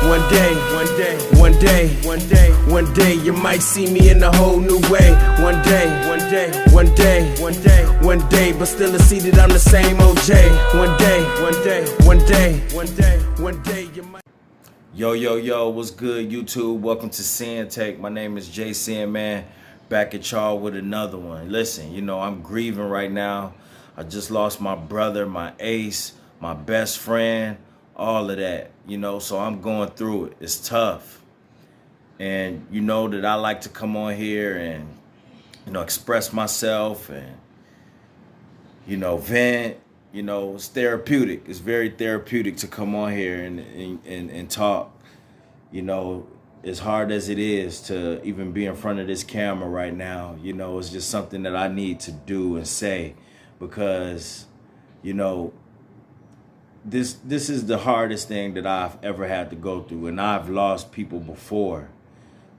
One day, you might see me in a whole new way. One day, but still I see that I'm the same OJ. One day, you might. Yo, what's good, YouTube? Welcome to Sinn-Take. My name is Sin, man. Back at y'all with another one. Listen, I'm grieving right now. I just lost my brother, my ace, my best friend, all of that, so I'm going through it. It's tough. And you know that I like to come on here and, express myself and, vent. It's therapeutic. It's very therapeutic to come on here and talk. As hard as it is to even be in front of this camera right now, it's just something that I need to do and say because, this is the hardest thing that I've ever had to go through. And I've lost people before,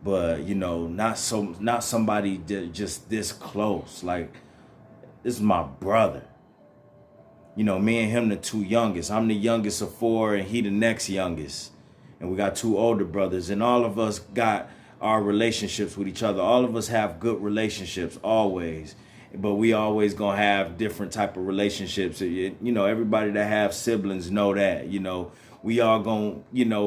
but, not somebody just this close. Like, this is my brother. Me and him, the two youngest. I'm the youngest of four and he the next youngest. And we got two older brothers, and all of us got our relationships with each other. All of us have good relationships always, but we always gonna have different type of relationships. Everybody that have siblings know that, we all gonna,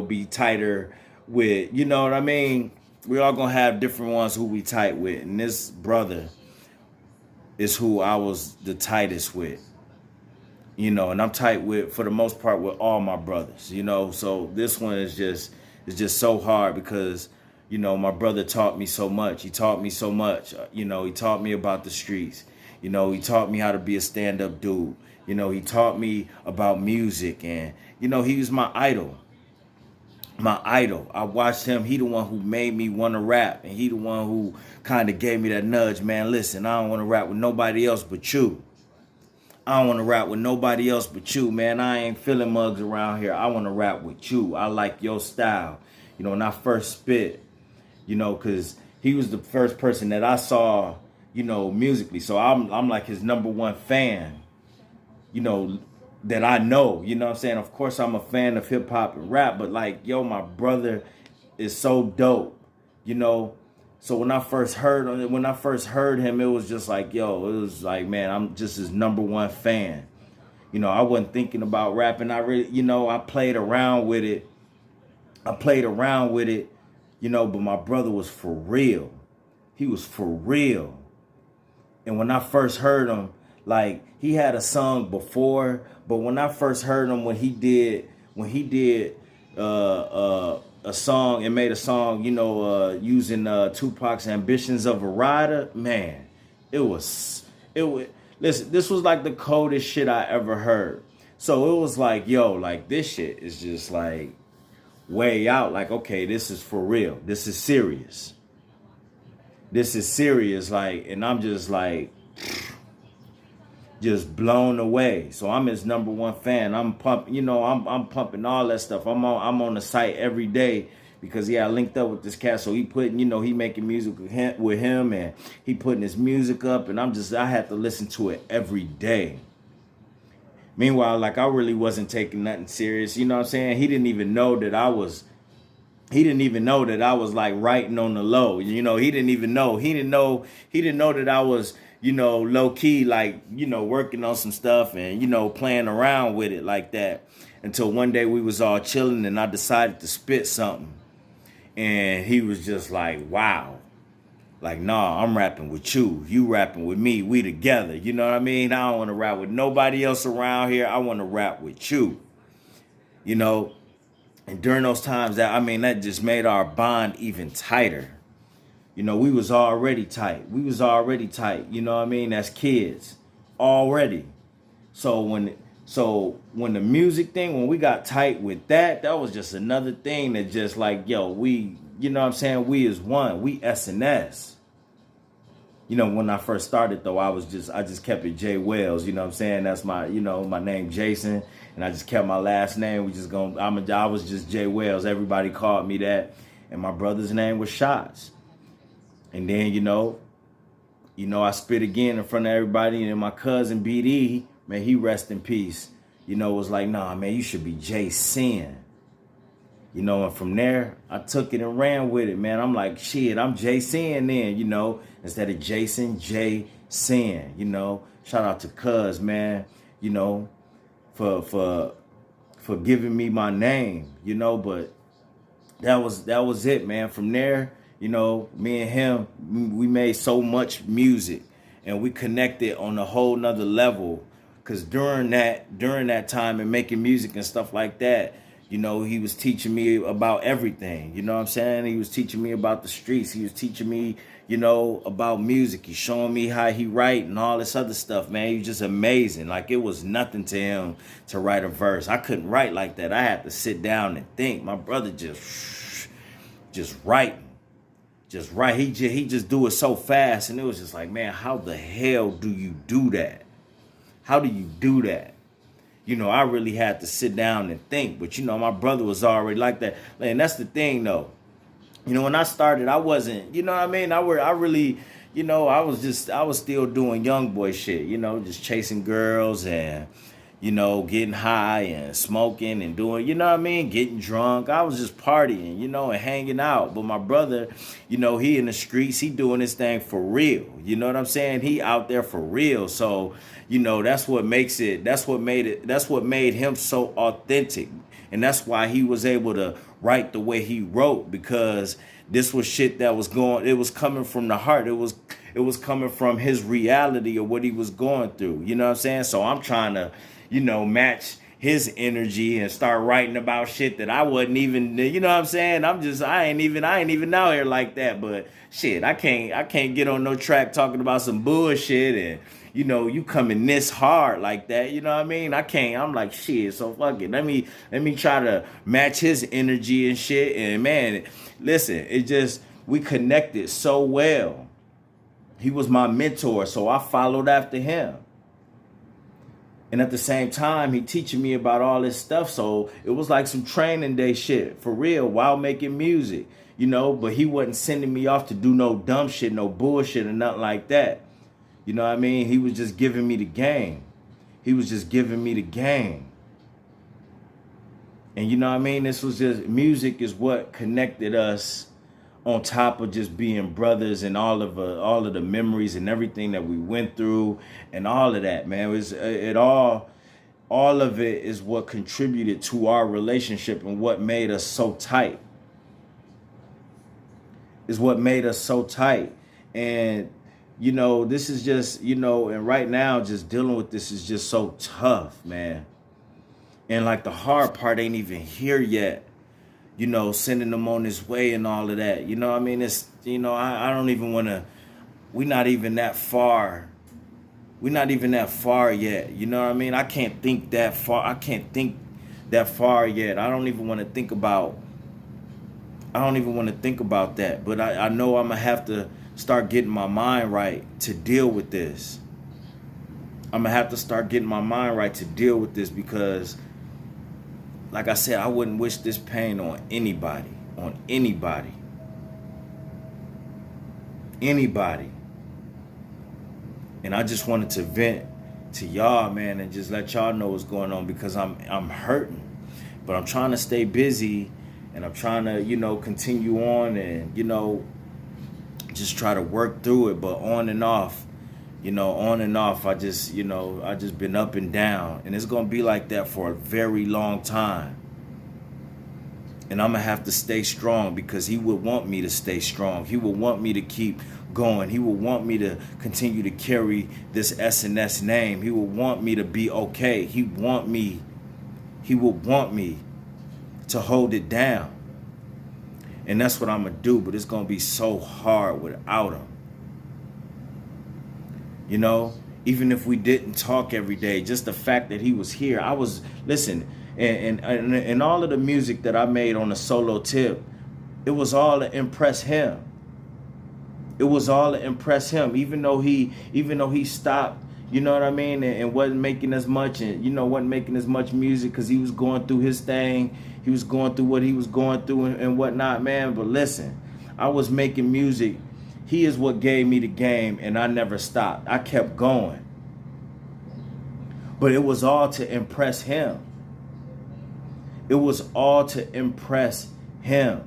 be tighter with, what I mean? We all gonna have different ones who we tight with. And this brother is who I was the tightest with. And I'm tight with, for the most part, with all my brothers, so this one is just so hard because, my brother taught me so much. He taught me so much. He taught me about the streets. He taught me how to be a stand-up dude. He taught me about music, and, he was my idol. My idol. I watched him. He the one who made me want to rap, and he the one who kind of gave me that nudge, man. Listen, I don't want to rap with nobody else but you. I don't want to rap with nobody else but you, man. I ain't feeling mugs around here. I want to rap with you. I like your style. When I first spit, because he was the first person that I saw, musically. So I'm like his number one fan, that I know. You know what I'm saying? Of course, I'm a fan of hip hop and rap, but like, my brother is so dope, So when I first heard him, it was just like, it was like, man, I'm just his number one fan. I wasn't thinking about rapping. I really, I played around with it. But my brother was for real. He was for real. And when I first heard him, like, he had a song before, but when I first heard him, when he did a song and made a song, using Tupac's Ambitions of a Rider, man, listen, this was like the coldest shit I ever heard. So it was like, like, this shit is just like way out. Like, okay, this is for real. This is serious. Like, and I'm just like, just blown away. So I'm his number one fan. I'm pumping, I'm pumping all that stuff. I'm on the site every day because I linked up with this cat. So he putting, he making music with him and he putting his music up, and I had to listen to it every day. Meanwhile, like, I really wasn't taking nothing serious. You know what I'm saying? He didn't even know that I was like writing on the low. He didn't even know. He didn't know that I was, low key, like, working on some stuff and, playing around with it like that, until one day we was all chilling and I decided to spit something. And he was just like, wow. Like, nah, I'm rapping with you. You rapping with me. We together. You know what I mean? I don't want to rap with nobody else around here. I want to rap with you. And during those times, that just made our bond even tighter. We was already tight. You know what I mean? As kids, already. So when the music thing, when we got tight with that was just another thing that just like, we, you know what I'm saying? We is one. We SNS. When I first started though, I just kept it J Wells. You know what I'm saying? That's my, my name Jason, and I just kept my last name. I was just J Wells. Everybody called me that, and my brother's name was Shots. And then, I spit again in front of everybody, and my cousin BD, man, he rest in peace. Was like, nah, man, you should be Sin. You know, and from there, I took it and ran with it, man. I'm like, shit, I'm Jay Sin then, you know, instead of Jason, Jay Sin, you know. Shout out to Cuz, man, you know, for giving me my name, you know, but that was it, man. From there, you know, me and him, we made so much music and we connected on a whole nother level. Cause during that time and making music and stuff like that, you know, he was teaching me about everything. You know what I'm saying? He was teaching me about the streets. He was teaching me, you know, about music. He's showing me how he write and all this other stuff, man. He was just amazing. Like, it was nothing to him to write a verse. I couldn't write like that. I had to sit down and think. My brother just writing. Just write. He just do it so fast. And it was just like, man, how the hell do you do that? How do you do that? You know, I really had to sit down and think. But, you know, my brother was already like that. And that's the thing, though. You know, when I started, I wasn't, you know what I mean? I really, you know, I was still doing young boy shit, you know, just chasing girls and, you know, getting high and smoking and doing, you know what I mean? Getting drunk. I was just partying, you know, and hanging out. But my brother, you know, he in the streets, he doing his thing for real. You know what I'm saying? He out there for real. So, you know, that's what made him so authentic. And that's why he was able to write the way he wrote, because this was shit that was it was coming from the heart. It was coming from his reality of what he was going through. You know what I'm saying? So I'm trying to, you know, match his energy and start writing about shit that I wasn't even, you know what I'm saying? I ain't even out here like that. But shit, I can't get on no track talking about some bullshit and, you know, you coming this hard like that, you know what I mean? I'm like, shit, so fuck it. Let me try to match his energy and shit. And man, listen, we connected so well. He was my mentor, so I followed after him. And at the same time, he teaching me about all this stuff. So it was like some training day shit for real while making music, you know, but he wasn't sending me off to do no dumb shit, no bullshit or nothing like that. You know what I mean? He was just giving me the game. And you know what I mean? This was just, music is what connected us, on top of just being brothers and all of the memories and everything that we went through and all of that, man. All of it is what contributed to our relationship and what made us so tight. And, you know, this is just, you know, and right now just dealing with this is just so tough, man. And like the hard part ain't even here yet. You know, sending them on his way and all of that. You know what I mean? It's, you know, I don't even want to, we're not even that far yet. You know what I mean? I can't think that far yet. I don't even want to think about that. But I know I'm going to have to start getting my mind right to deal with this. Because, like I said, I wouldn't wish this pain on anybody. And I just wanted to vent to y'all, man, and just let y'all know what's going on, because I'm hurting. But I'm trying to stay busy, and I'm trying to, you know, continue on and, you know, just try to work through it. But on and off, I just been up and down, and it's going to be like that for a very long time. And I'm going to have to stay strong, because he would want me to stay strong. He would want me to keep going. He would want me to continue to carry this S&S name. He would want me to be okay. He would want me to hold it down. And that's what I'm going to do, but it's going to be so hard without him. You know, even if we didn't talk every day, just the fact that he was here, and all of the music that I made on the solo tip, it was all to impress him. Even though he stopped, you know what I mean, and wasn't making as much, and, you know, wasn't making as much music because he was going through his thing. He was going through what he was going through and whatnot, man. But listen, I was making music. He is what gave me the game, and I never stopped. I kept going. But it was all to impress him. It was all to impress him.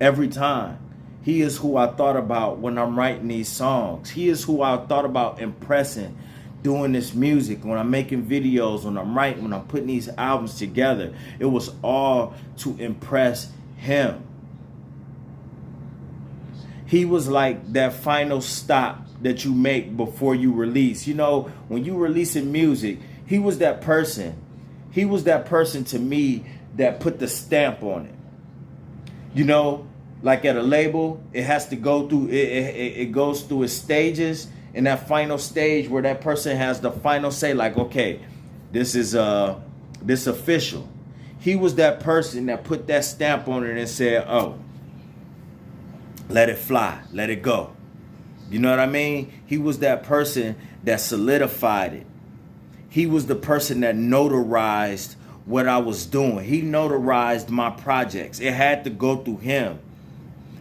Every time. He is who I thought about when I'm writing these songs. He is who I thought about impressing, doing this music, when I'm making videos, when I'm writing, when I'm putting these albums together. It was all to impress him. He was like that final stop that you make before you release. You know, when you releasing music, he was that person. He was that person to me that put the stamp on it. You know, like at a label, it has to go through, it goes through its stages. And that final stage where that person has the final say, like, okay, this is this official. He was that person that put that stamp on it and said, oh, let it fly, let it go. You know what I mean? He was that person that solidified it. He was the person that notarized what I was doing. He notarized my projects. It had to go through him.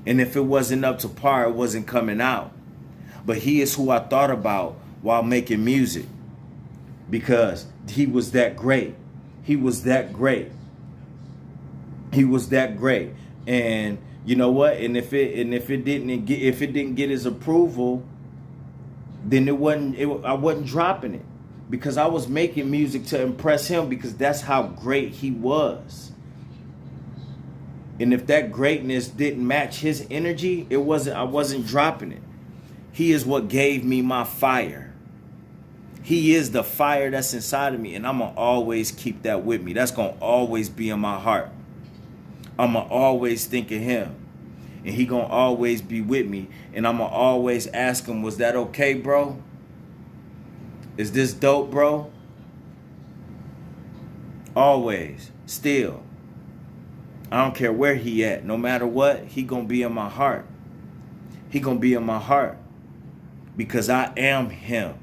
And if it wasn't up to par, it wasn't coming out. But he is who I thought about while making music, because he was that great. He was that great. He was that great. And you know what? And if it didn't get his approval, then I wasn't dropping it, because I was making music to impress him, because that's how great he was. And if that greatness didn't match his energy, I wasn't dropping it. He is what gave me my fire. He is the fire that's inside of me, and I'm going to always keep that with me. That's going to always be in my heart. I'm going to always think of him, and he going to always be with me, and I'm going to always ask him, was that okay, bro? Is this dope, bro? Always, still. I don't care where he at. No matter what, he going to be in my heart. He going to be in my heart, because I am him.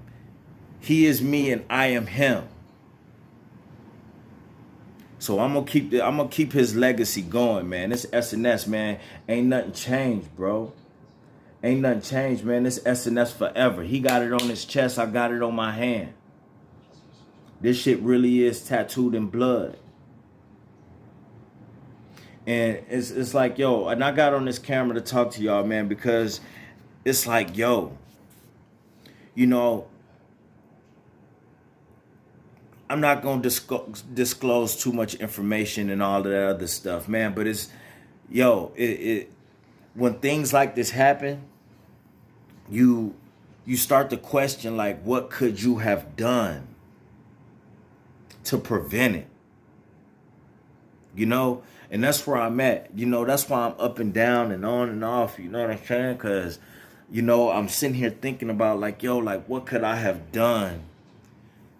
He is me and I am him. So I'm gonna keep his legacy going, man. This SNS, man, ain't nothing changed, bro. Ain't nothing changed, man. This SNS forever. He got it on his chest. I got it on my hand. This shit really is tattooed in blood. And it's like, yo, and I got on this camera to talk to y'all, man, because it's like, yo, you know, I'm not going to disclose too much information and all of that other stuff, man. But it's, yo, when things like this happen, you start to question, like, what could you have done to prevent it? You know, and that's where I'm at. You know, that's why I'm up and down and on and off. You know what I'm saying? Because, you know, I'm sitting here thinking about, like, yo, like, what could I have done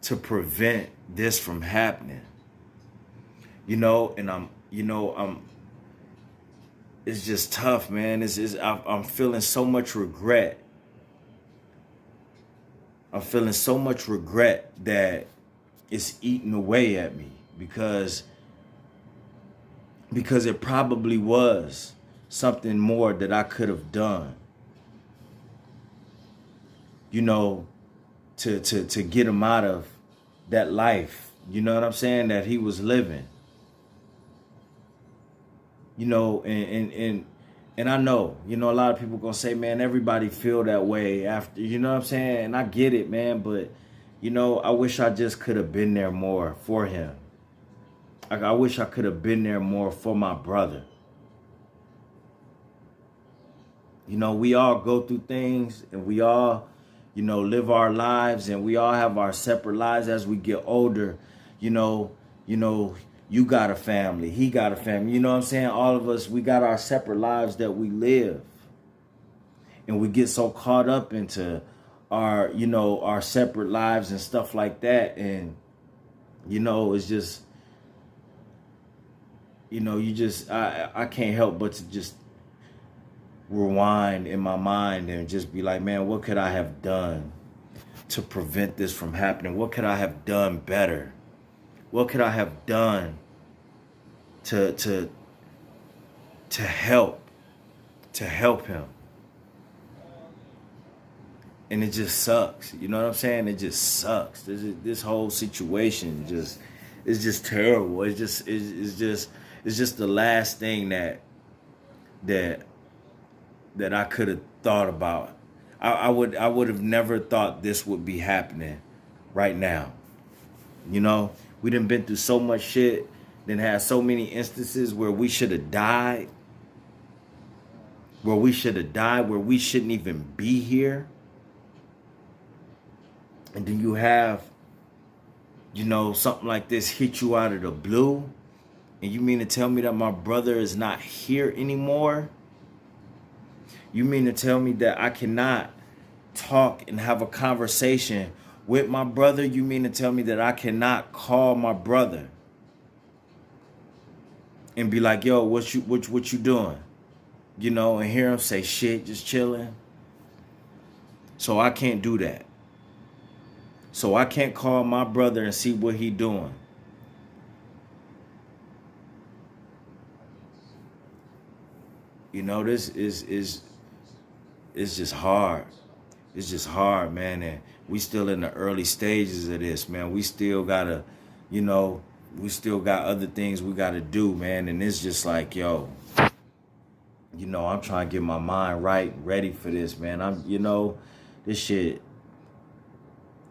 to prevent this from happening? You know, and it's just tough, man. I'm feeling so much regret. I'm feeling so much regret that it's eating away at me, because it probably was something more that I could have done, you know, to get him out of that life, you know what I'm saying, that he was living. You know, and I know, you know, a lot of people gonna say, man, everybody feel that way after, you know what I'm saying? And I get it, man, but, you know, I wish I just could have been there more for him. I wish I could have been there more for my brother. You know, we all go through things, and we all, you know, live our lives, and we all have our separate lives as we get older. You know, you got a family, he got a family, you know what I'm saying? All of us, we got our separate lives that we live. And we get so caught up into our, you know, our separate lives and stuff like that. And, you know, it's just, you know, I can't help but to just rewind in my mind and just be like, man, what could I have done to prevent this from happening? What could I have done better? What could I have done to help him? And it just sucks. You know what I'm saying? It just sucks. This whole situation just, it's just terrible. It's just the last thing that I could have thought about. I would have never thought this would be happening right now. You know, we done been through so much shit, then had so many instances where we should have died, where we shouldn't even be here. And then you have, something like this hit you out of the blue. And you mean to tell me that my brother is not here anymore? You mean to tell me that I cannot talk and have a conversation with my brother? You mean to tell me that I cannot call my brother and be like, yo, what you doing? And hear him say shit, just chilling. So I can't do that. So I can't call my brother and see what he doing. This is it's just hard. It's just hard, man. And we still in the early stages of this, man. We still gotta, we still got other things we gotta do, man. And it's just like, yo, I'm trying to get my mind right, ready for this, man. This shit,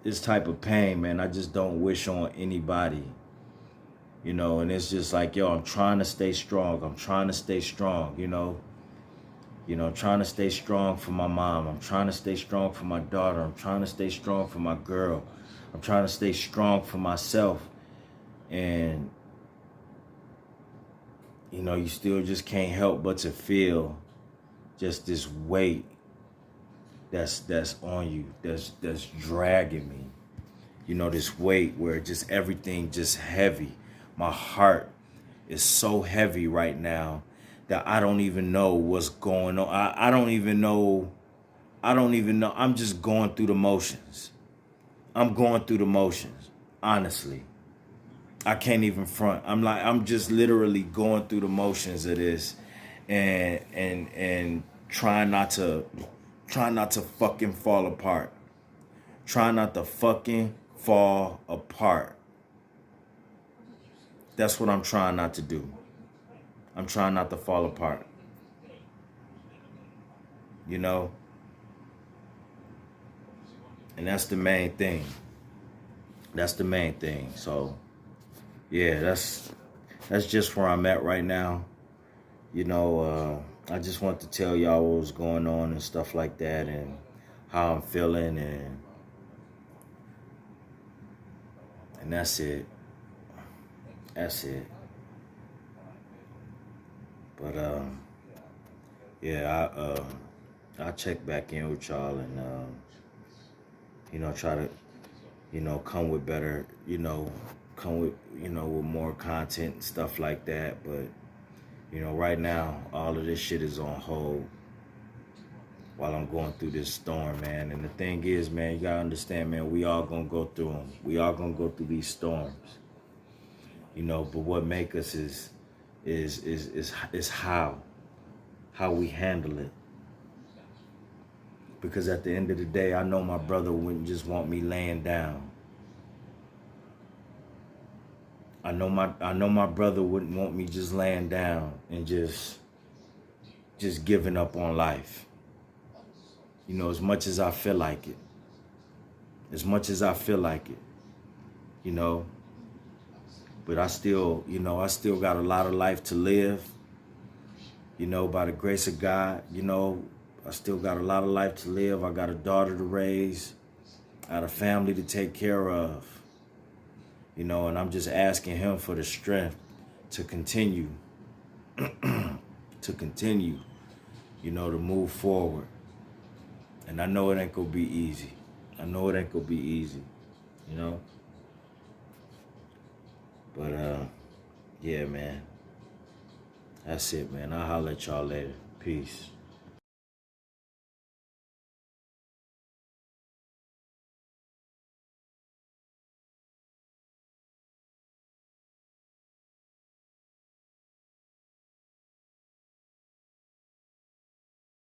this type of pain, man, I just don't wish on anybody. And it's just like, yo, I'm trying to stay strong. I'm trying to stay strong, I'm trying to stay strong for my mom. I'm trying to stay strong for my daughter. I'm trying to stay strong for my girl. I'm trying to stay strong for myself. And, you still just can't help but to feel just this weight that's on you, that's dragging me. This weight where just everything just heavy. My heart is so heavy right now that I don't even know what's going on. I don't even know. I'm just going through the motions. I'm going through the motions, honestly. I can't even front. I'm just literally going through the motions of this and trying not to fucking fall apart. Trying not to fucking fall apart. That's what I'm trying not to do. I'm trying not to fall apart. And that's the main thing. That's the main thing. So, yeah, that's just where I'm at right now. I just want to tell y'all what was going on and stuff like that and how I'm feeling and that's it. That's it. But yeah, I'll check back in with y'all and try to come with better, come with with more content and stuff like that. But right now all of this shit is on hold while I'm going through this storm, man. And the thing is, man, you gotta understand, man, we all gonna go through them. We all gonna go through these storms. But what make us is how we handle it. Because at the end of the day, I know my brother wouldn't just want me laying down. I know my brother wouldn't want me just laying down and just giving up on life. As much as I feel like it. But I still got a lot of life to live. By the grace of God, I still got a lot of life to live. I got a daughter to raise. I got a family to take care of. And I'm just asking him for the strength to continue, to move forward. And I know it ain't gonna be easy. But, yeah, man. That's it, man. I'll holler at y'all later. Peace.